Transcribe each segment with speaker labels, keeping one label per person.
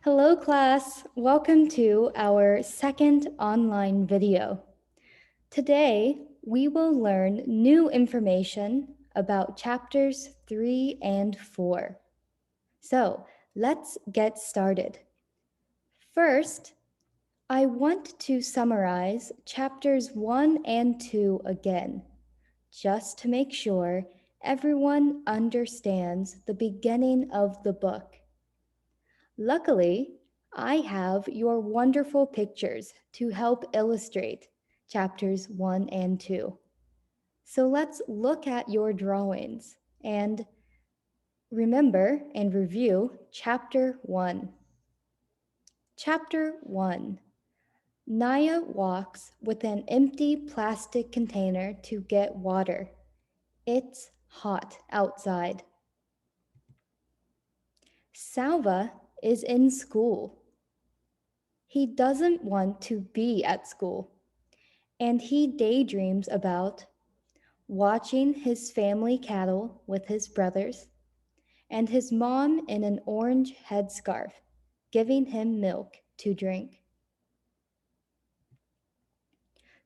Speaker 1: Hello class, welcome to our second online video. Today, we will learn new information about chapters 3 and 4. So, let's get started. First, I want to summarize chapters 1 and 2 again, just to make sure everyone understands the beginning of the book. Luckily, I have your wonderful pictures to help illustrate chapters 1 and 2. So let's look at your drawings and remember and review chapter 1. Chapter 1. Naya walks with an empty plastic container to get water. It's hot outside. Salva is in school. He doesn't want to be at school, and he daydreams about watching his family cattle with his brothers and his mom in an orange headscarf giving him milk to drink.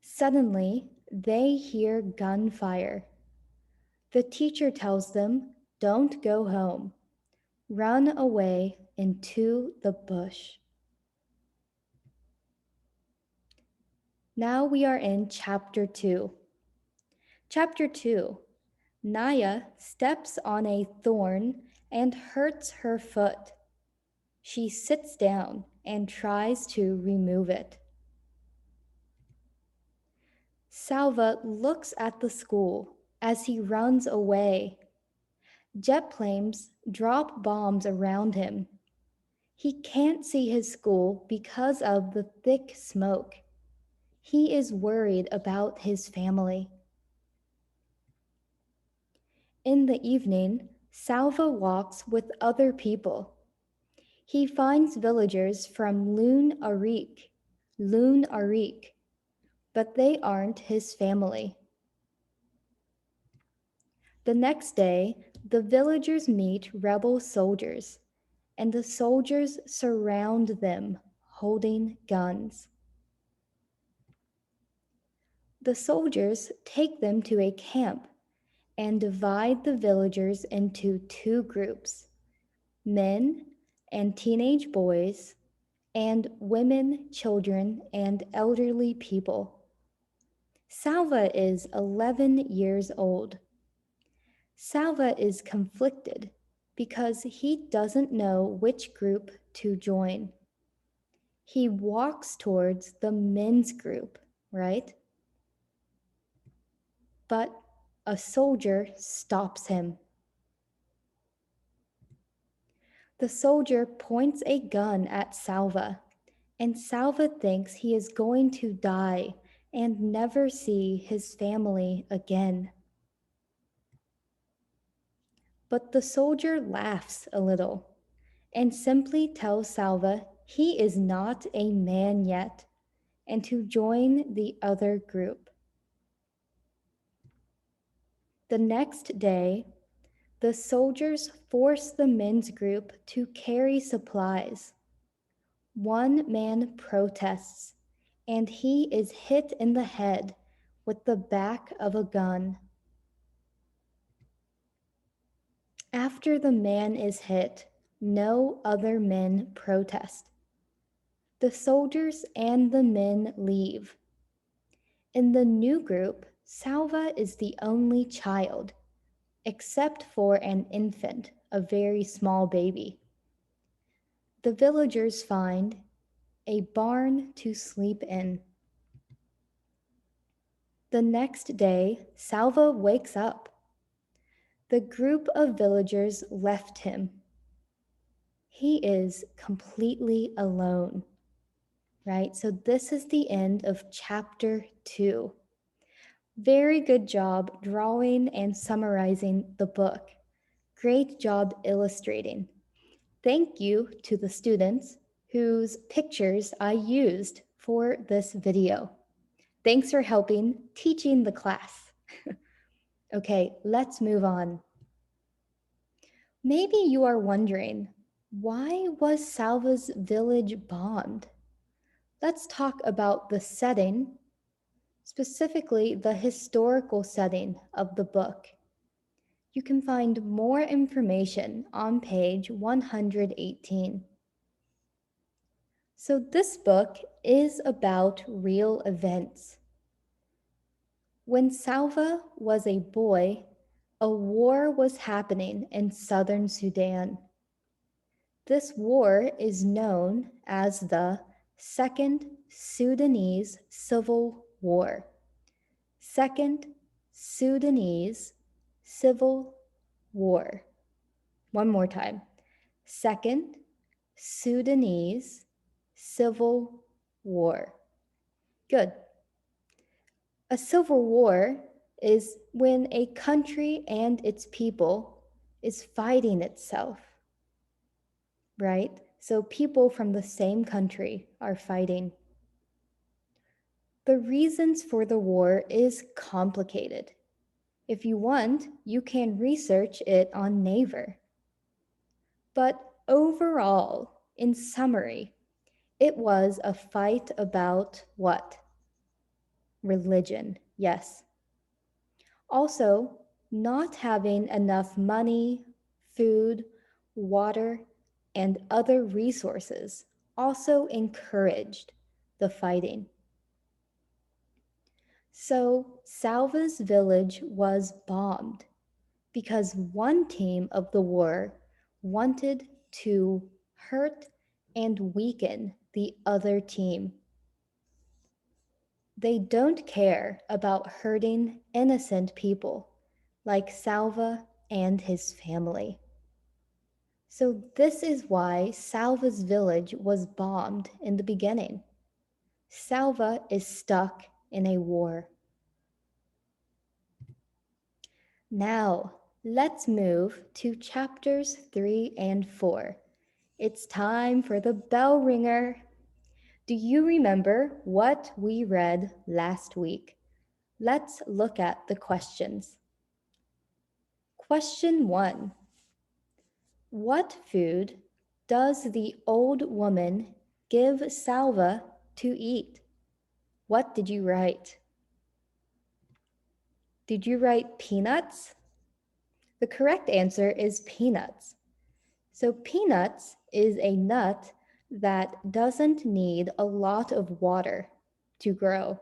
Speaker 1: Suddenly, they hear gunfire. The teacher tells them, "Don't go home. Run away into the bush." Now we are in chapter 2. Chapter 2. Naya steps on a thorn and hurts her foot. She sits down and tries to remove it. Salva looks at the school as he runs away. Jet planes drop bombs around him. He can't see his school because of the thick smoke. He is worried about his family. In the evening, Salva walks with other people. He finds villagers from Lun Arik, but they aren't his family. The next day, the villagers meet rebel soldiers, and the soldiers surround them, holding guns. The soldiers take them to a camp and divide the villagers into two groups: men and teenage boys, and women, children, and elderly people. Salva is 11 years old. Salva is conflicted because he doesn't know which group to join. He walks towards the men's group, right? But a soldier stops him. The soldier points a gun at Salva, and Salva thinks he is going to die and never see his family again. But the soldier laughs a little and simply tells Salva he is not a man yet and to join the other group. The next day, the soldiers force the men's group to carry supplies. One man protests, and he is hit in the head with the back of a gun. After the man is hit, no other men protest. The soldiers and the men leave. In the new group, Salva is the only child, except for an infant, a very small baby. The villagers find a barn to sleep in. The next day, Salva wakes up. The group of villagers left him. He is completely alone, right? So this is the end of chapter 2. Very good job drawing and summarizing the book. Great job illustrating. Thank you to the students whose pictures I used for this video. Thanks for helping teaching the class. Okay, let's move on. Maybe you are wondering, Why was Salva's village bombed? Let's talk about the setting, specifically the historical setting of the book. You can find more information on page 118. So, this book is about real events. When Salva was a boy, a war was happening in southern Sudan. This war is known as the Second Sudanese Civil War. Second Sudanese Civil War. One more time. Second Sudanese Civil War. Good. A civil war is when a country and its people is fighting itself, right? So people from the same country are fighting. The reasons for the war is complicated. If you want, you can research it on Naver. But overall, in summary, it was a fight about what? Religion, yes. Also, not having enough money, food, water, and other resources also encouraged the fighting. So, Salva's village was bombed because one team of the war wanted to hurt and weaken the other team. They don't care about hurting innocent people like Salva and his family. So, this is why Salva's village was bombed in the beginning. Salva is stuck in a war. Now, let's move to chapters 3 and 4. It's time for the bell ringer. Do you remember what we read last week? Let's look at the questions. Question 1. What food does the old woman give Salva to eat? What did you write? Did you write peanuts? The correct answer is peanuts. So peanuts is a nut that doesn't need a lot of water to grow.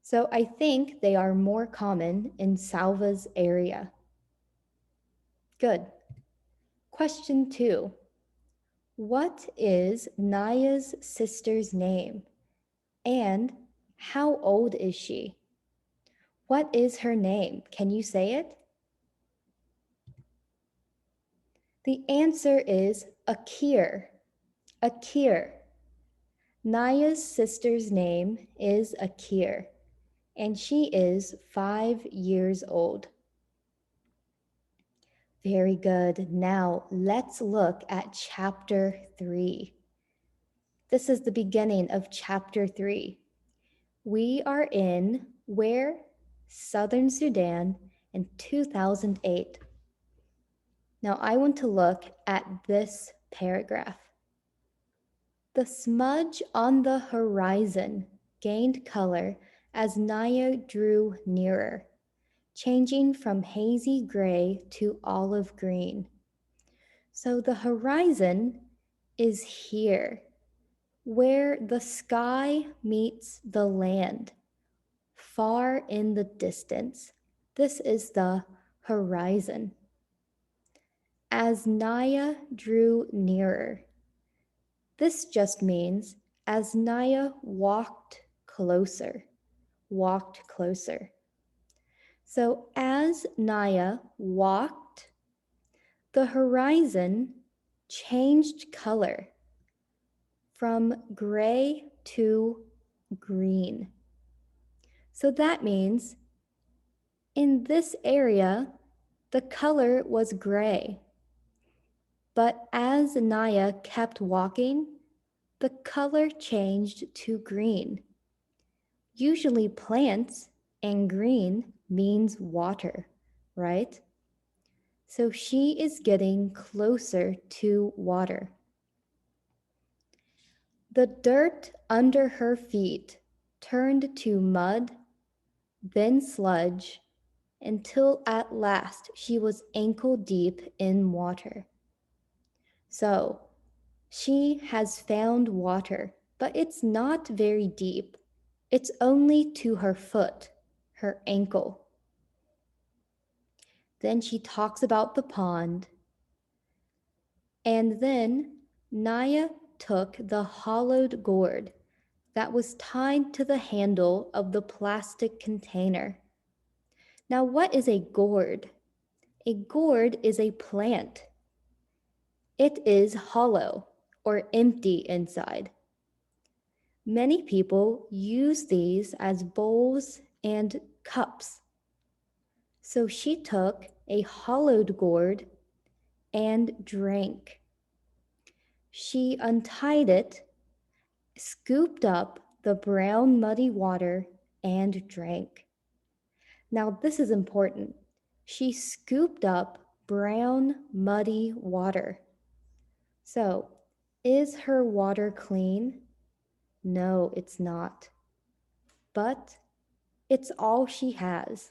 Speaker 1: So I think they are more common in Salva's area. Good. Question 2. What is Naya's sister's name? And how old is she? What is her name? Can you say it? The answer is Akir. Akir. Naya's sister's name is Akir, and she is 5 years old. Very good. Now let's look at chapter 3. This is the beginning of chapter 3. We are in where? Southern Sudan in 2008. Now I want to look at this paragraph. The smudge on the horizon gained color as Naya drew nearer, changing from hazy gray to olive green. So the horizon is here, where the sky meets the land, far in the distance. This is the horizon. As Naya drew nearer, this just means as Naya walked closer, walked closer. So as Naya walked, the horizon changed color from gray to green. So that means in this area, the color was gray. But as Naya kept walking, the color changed to green. Usually plants and green means water, right? So she is getting closer to water. The dirt under her feet turned to mud, then sludge, until at last she was ankle deep in water. So she has found water, but it's not very deep. It's only to her foot, her ankle. Then she talks about the pond. And then Naya took the hollowed gourd that was tied to the handle of the plastic container. Now, what is a gourd? A gourd is a plant. It is hollow or empty inside. Many people use these as bowls and cups. So she took a hollowed gourd and drank. She untied it, scooped up the brown muddy water, and drank. Now, this is important. She scooped up brown muddy water. So, is her water clean? No, it's not. But it's all she has.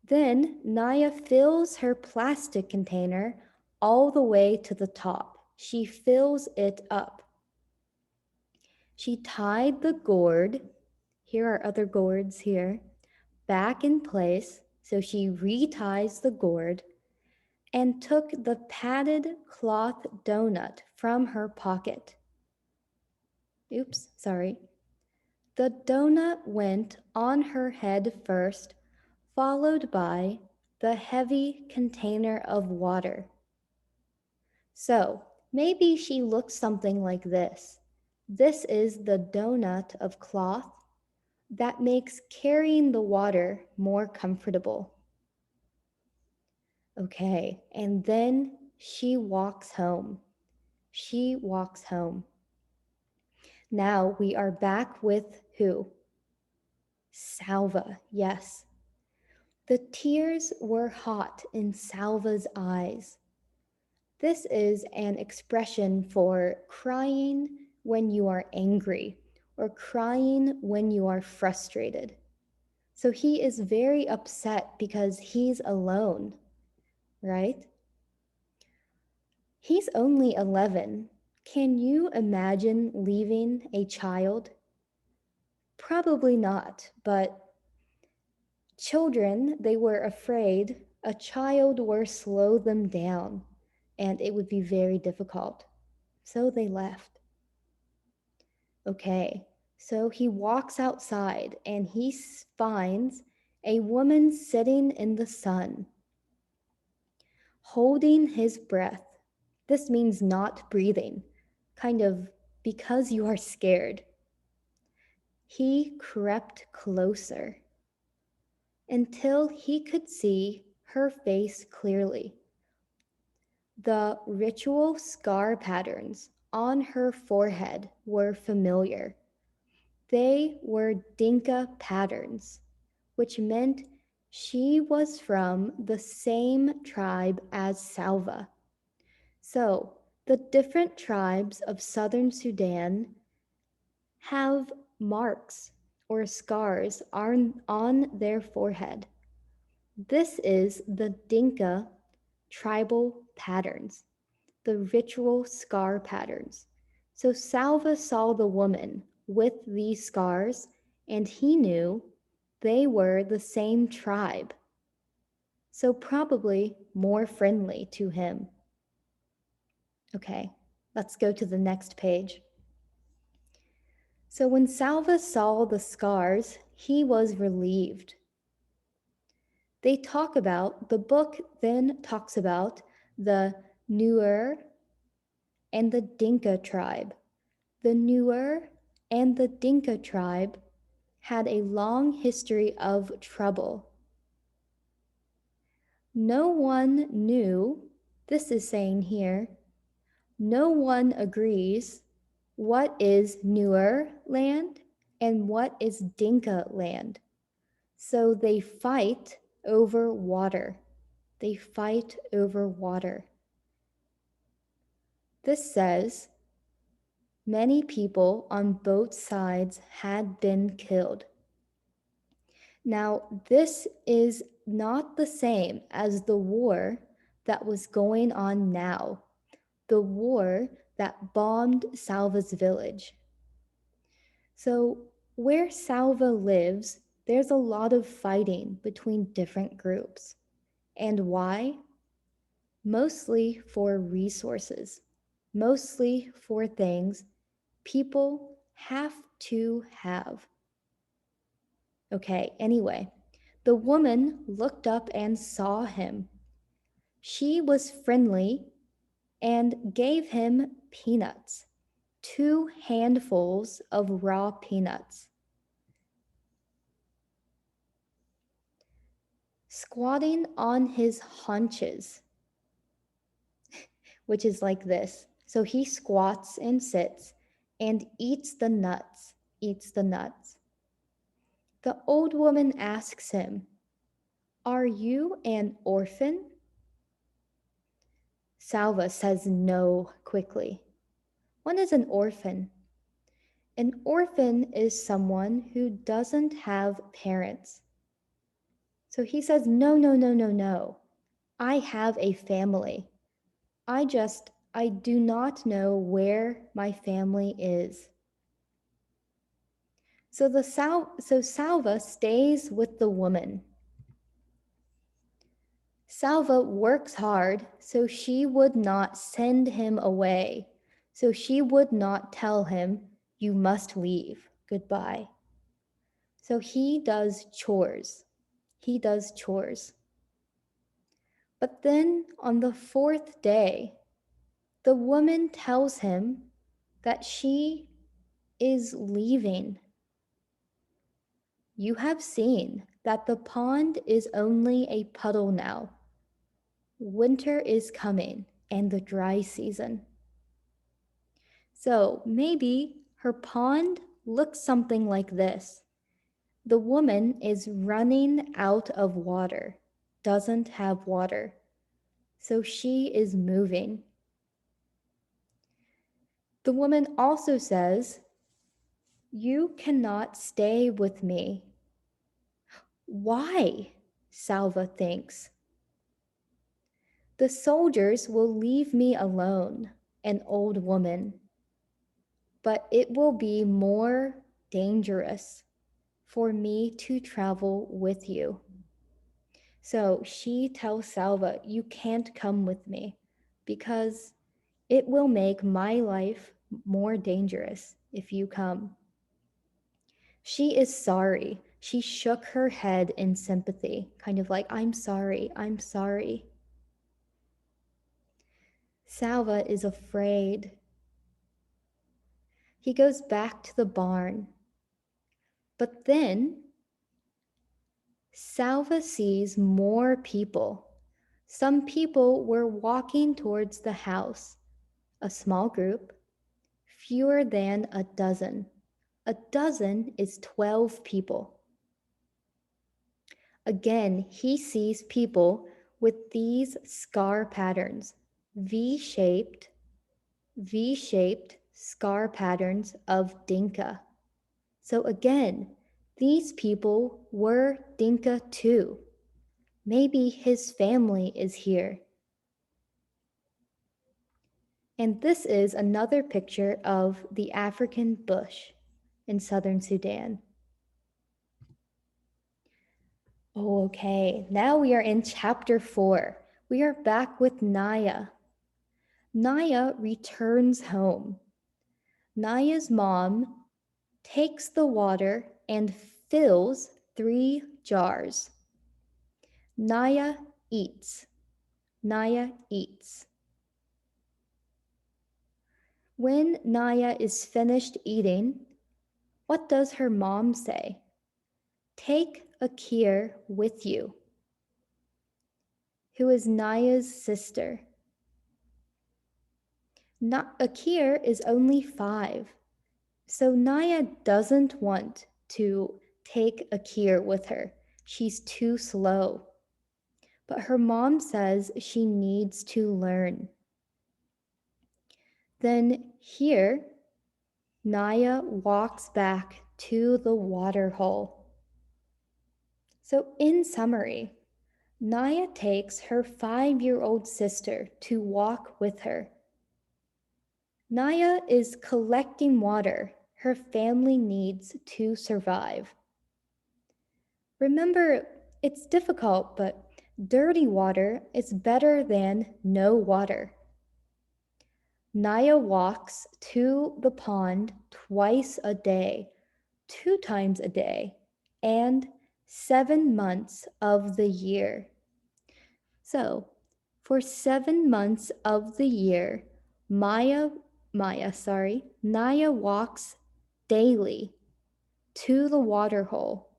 Speaker 1: Then Naya fills her plastic container all the way to the top. She fills it up. She tied the gourd, here are other gourds here, back in place. So she reties the gourd and took the padded cloth donut from her pocket. Oops, sorry. The donut went on her head first, followed by the heavy container of water. So maybe she looks something like this. This is the donut of cloth that makes carrying the water more comfortable. Okay, and then she walks home. She walks home. Now we are back with who? Salva, yes. The tears were hot in Salva's eyes. This is an expression for crying when you are angry or crying when you are frustrated. So he is very upset because he's alone, right? He's only 11. Can you imagine leaving a child? Probably not, but children, they were afraid a child were slow them down and it would be very difficult. So they left. Okay, so he walks outside and he finds a woman sitting in the sun, holding his breath. This means not breathing, kind of because you are scared. He crept closer until he could see her face clearly. The ritual scar patterns on her forehead were familiar. They were Dinka patterns, which meant she was from the same tribe as Salva. So, the different tribes of southern Sudan have marks or scars on their forehead. This is the Dinka tribal patterns, the ritual scar patterns. So Salva saw the woman with these scars and he knew they were the same tribe. So probably more friendly to him. Okay, let's go to the next page. So when Salva saw the scars, he was relieved. The book then talks about the Nuer and the Dinka tribe. The Nuer and the Dinka tribe had a long history of trouble. No one knew, this is saying here, no one agrees what is Nuer land and what is Dinka land. So they fight over water. They fight over water. This says many people on both sides had been killed. Now, this is not the same as the war that was going on now, the war that bombed Salva's village. So, where Salva lives, there's a lot of fighting between different groups. And why? Mostly for resources, mostly for things people have to have. Okay, anyway, the woman looked up and saw him. She was friendly and gave him peanuts, 2 handfuls of raw peanuts. Squatting on his haunches, which is like this. So he squats and sits and eats the nuts, eats the nuts. The old woman asks him, "Are you an orphan?" Salva says no quickly. What is an orphan? An orphan is someone who doesn't have parents. So he says, no, no, no, no, no. I have a family. I do not know where my family is. So Salva stays with the woman. Salva works hard so she would not send him away, so she would not tell him, "You must leave, goodbye." So he does chores. He does chores. But then on the 4th day, the woman tells him that she is leaving. You have seen that the pond is only a puddle now. Winter is coming and the dry season. So maybe her pond looks something like this. The woman is running out of water, doesn't have water. So she is moving. The woman also says, "You cannot stay with me." Why? Salva thinks. "The soldiers will leave me alone," an old woman. "But it will be more dangerous for me to travel with you." So she tells Salva, "You can't come with me because it will make my life more dangerous if you come." She is sorry. She shook her head in sympathy, kind of like, "I'm sorry, I'm sorry." Salva is afraid. He goes back to the barn. But then Salva sees more people. Some people were walking towards the house, a small group, fewer than a dozen. A dozen is 12 people. Again, he sees people with these scar patterns, V-shaped scar patterns of Dinka. So again, these people were Dinka too. Maybe his family is here. And this is another picture of the African bush in southern Sudan. Oh, okay, now we are in chapter 4. We are back with Naya. Naya returns home. Naya's mom takes the water and fills 3 jars. Naya eats. Naya eats. When Naya is finished eating, what does her mom say? "Take Akir with you," who is Naya's sister. Akir is only 5, so Naya doesn't want to take Akir with her. She's too slow. but her mom says she needs to learn. Then here, Naya walks back to the water hole. So, in summary, Naya takes her 5-year-old sister to walk with her. Naya is collecting water her family needs to survive. Remember, it's difficult, but dirty water is better than no water. Naya walks to the pond twice a day, 2 times a day, and 7 months of the year. So, for 7 months of the year, Naya walks daily to the water hole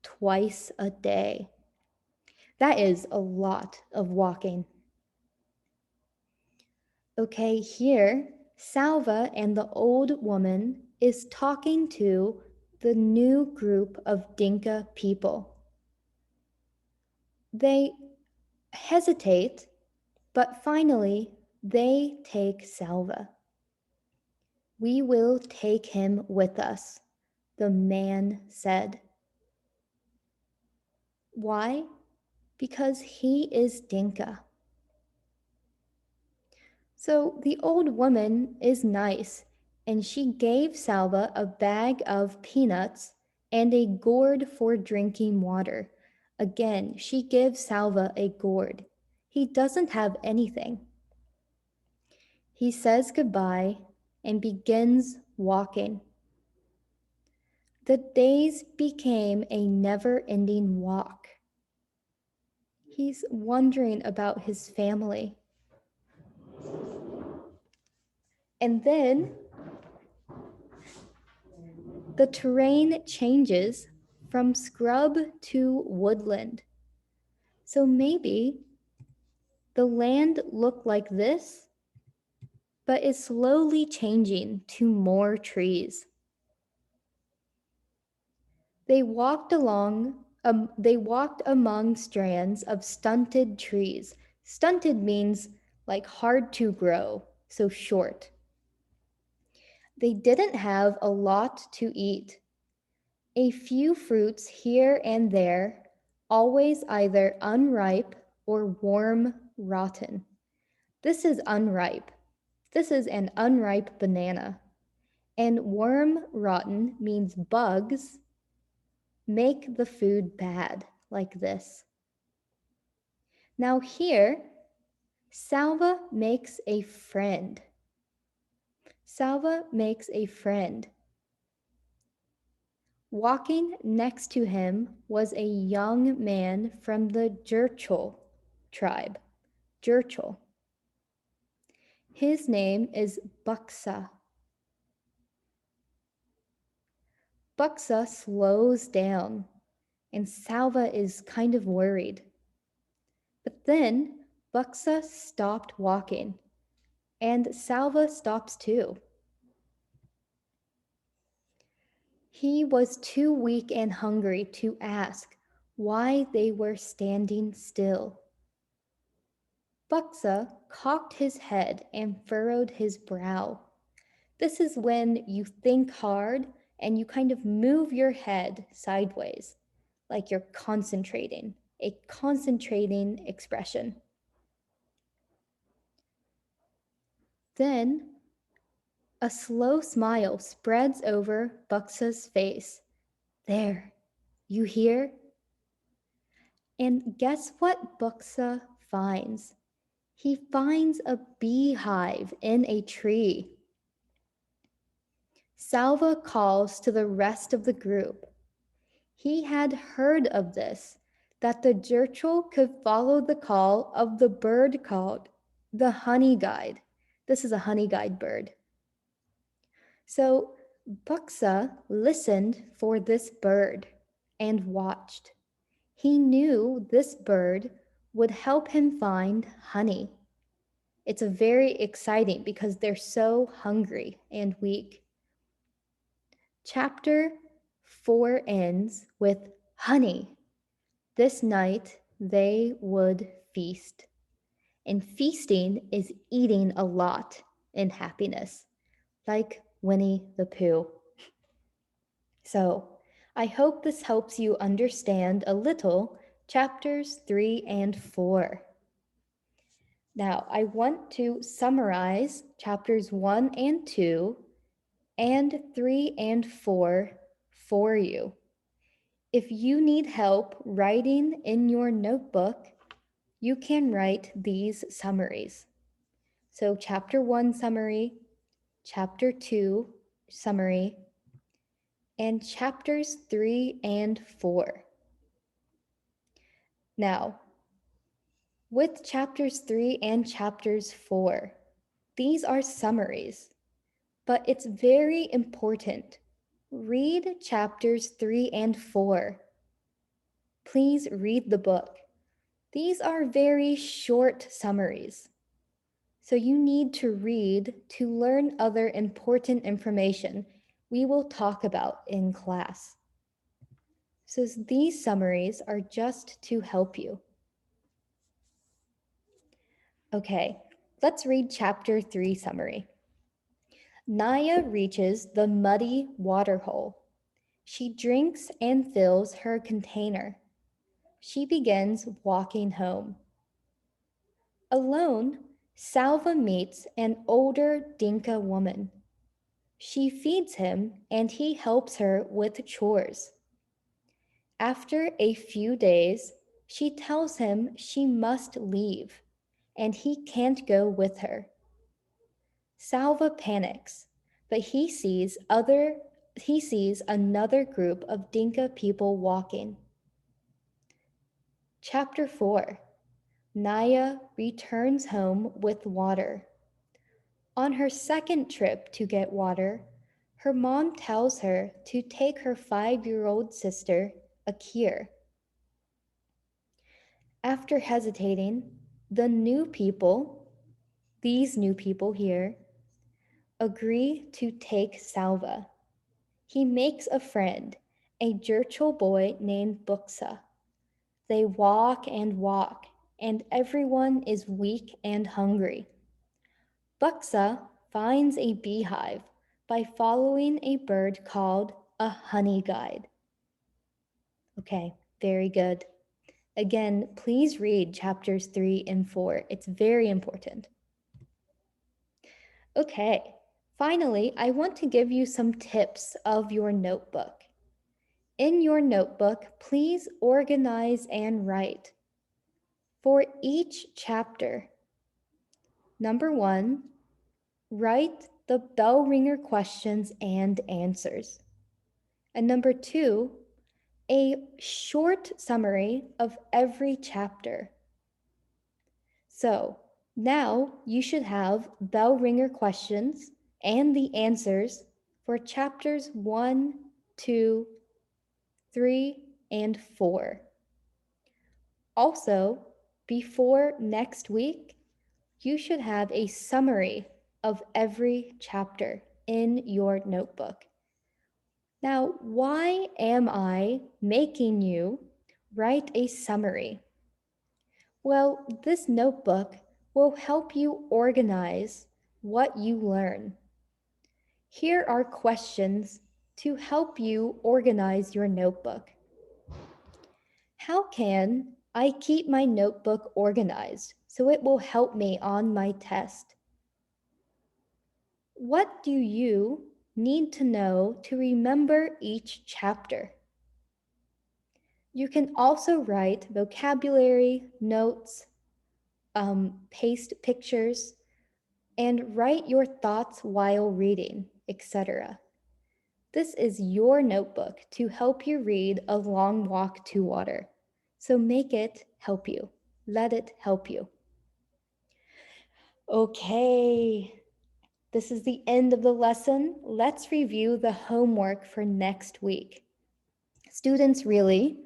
Speaker 1: twice a day. That is a lot of walking. Okay, here, Salva and the old woman is talking to the new group of Dinka people. They hesitate, but finally they take Salva. We will take him with us, the man said. Why? Because he is Dinka. So the old woman is nice, and she gave Salva a bag of peanuts and a gourd for drinking water. Again, she gives Salva a gourd. He doesn't have anything. He says goodbye and begins walking. The days became a never-ending walk. He's wondering about his family. And then the terrain changes from scrub to woodland. So maybe the land looked like this, but is slowly changing to more trees. They walked among strands of stunted trees. Stunted means like hard to grow, so short. They didn't have a lot to eat. A few fruits here and there, always either unripe or warm rotten. This is unripe. This is an unripe banana. And worm rotten means bugs make the food bad, like this. Now here, Salva makes a friend. Salva makes a friend. Walking next to him was a young man from the Jurchel tribe. Jurchel. His name is Buksa. Buksa slows down, and Salva is kind of worried. But then Buksa stopped walking, and Salva stops too. He was too weak and hungry to ask why they were standing still. Buksa cocked his head and furrowed his brow. This is when you think hard and you kind of move your head sideways, like you're concentrating, a concentrating expression. Then a slow smile spreads over Buksa's face. There, you hear? And guess what Buksa finds? He finds a beehive in a tree. Salva calls to the rest of the group. He had heard of this, that the Jurchel could follow the call of the bird called the honey guide. This is a honey guide bird. So Buksa listened for this bird and watched. He knew this bird would help him find honey. It's a very exciting because they're so hungry and weak. Chapter 4 ends with honey. This night they would feast. And feasting is eating a lot in happiness, like Winnie the Pooh. So, I hope this helps you understand a little chapters 3 and 4. Now, I want to summarize chapters 1 and 2 and 3 and 4 for you. If you need help writing in your notebook, you can write these summaries. So, chapter 1 summary, chapter 2 summary, and chapters 3 and 4. Now, with chapters 3 and chapters 4, these are summaries, but it's very important. Read chapters 3 and 4. Please read the book. These are very short summaries. So you need to read to learn other important information we will talk about in class. So these summaries are just to help you. Okay, let's read chapter 3 summary. Naya reaches the muddy waterhole. She drinks and fills her container. She begins walking home. Alone, Salva meets an older Dinka woman. She feeds him and he helps her with chores. After a few days, she tells him she must leave and he can't go with her. Salva panics, but he sees another group of Dinka people walking. Chapter 4. Naya returns home with water. On her second trip to get water, her mom tells her to take her 5-year-old sister, Akir. After hesitating, these new people here, agree to take Salva. He makes a friend, a Jurchel boy named Buksa. They walk, and everyone is weak and hungry. Buksa finds a beehive by following a bird called a honey guide. Okay, very good. Again, please read chapters 3 and 4. It's very important. Okay, finally, I want to give you some tips of your notebook. In your notebook, please organize and write. For each chapter, number 1, write the bell ringer questions and answers. And number 2, a short summary of every chapter. So now you should have bell ringer questions and the answers for chapters 1, 2, 3, and 4. Also, before next week, you should have a summary of every chapter in your notebook. Now, why am I making you write a summary? Well, this notebook will help you organize what you learn. Here are questions to help you organize your notebook. How can I keep my notebook organized so it will help me on my test? What do you need to know to remember each chapter? You can also write vocabulary, notes, paste pictures, and write your thoughts while reading, etc. This is your notebook to help you read A Long Walk to Water. So make it help you. Let it help you. Okay, this is the end of the lesson. Let's review the homework for next week. Students, really,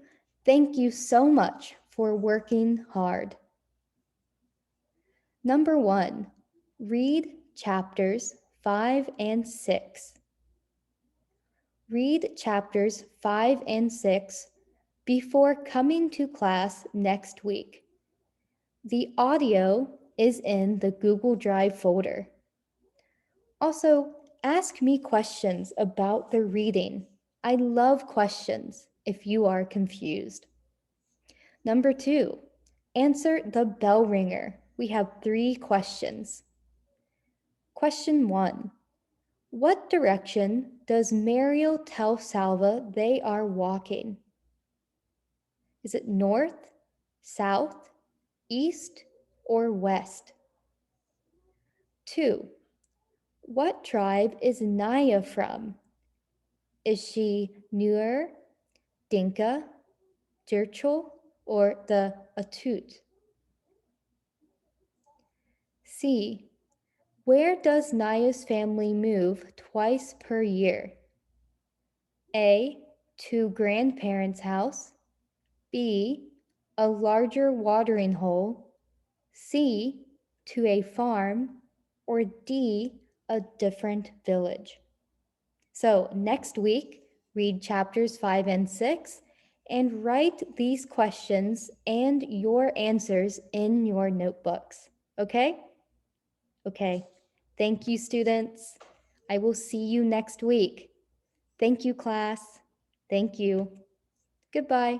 Speaker 1: thank you so much for working hard. Number 1, read chapters 5 and 6. Read chapters 5 and 6 before coming to class next week. The audio is in the Google Drive folder. Also, ask me questions about the reading. I love questions if you are confused. Number 2, answer the bell ringer. We have 3 questions. Question 1. What direction does Mariel tell Salva they are walking? Is it north, south, east, or west? 2. What tribe is Naya from? Is she Nuer, Dinka, Churchill, or the Atut? C. Where does Naya's family move twice per year? A. To grandparents' house. B. A larger watering hole. C. To a farm. Or D. A different village. So next week, read chapters 5 and 6 and write these questions and your answers in your notebooks. Okay? Okay. Thank you, students. I will see you next week. Thank you, class. Thank you. Goodbye.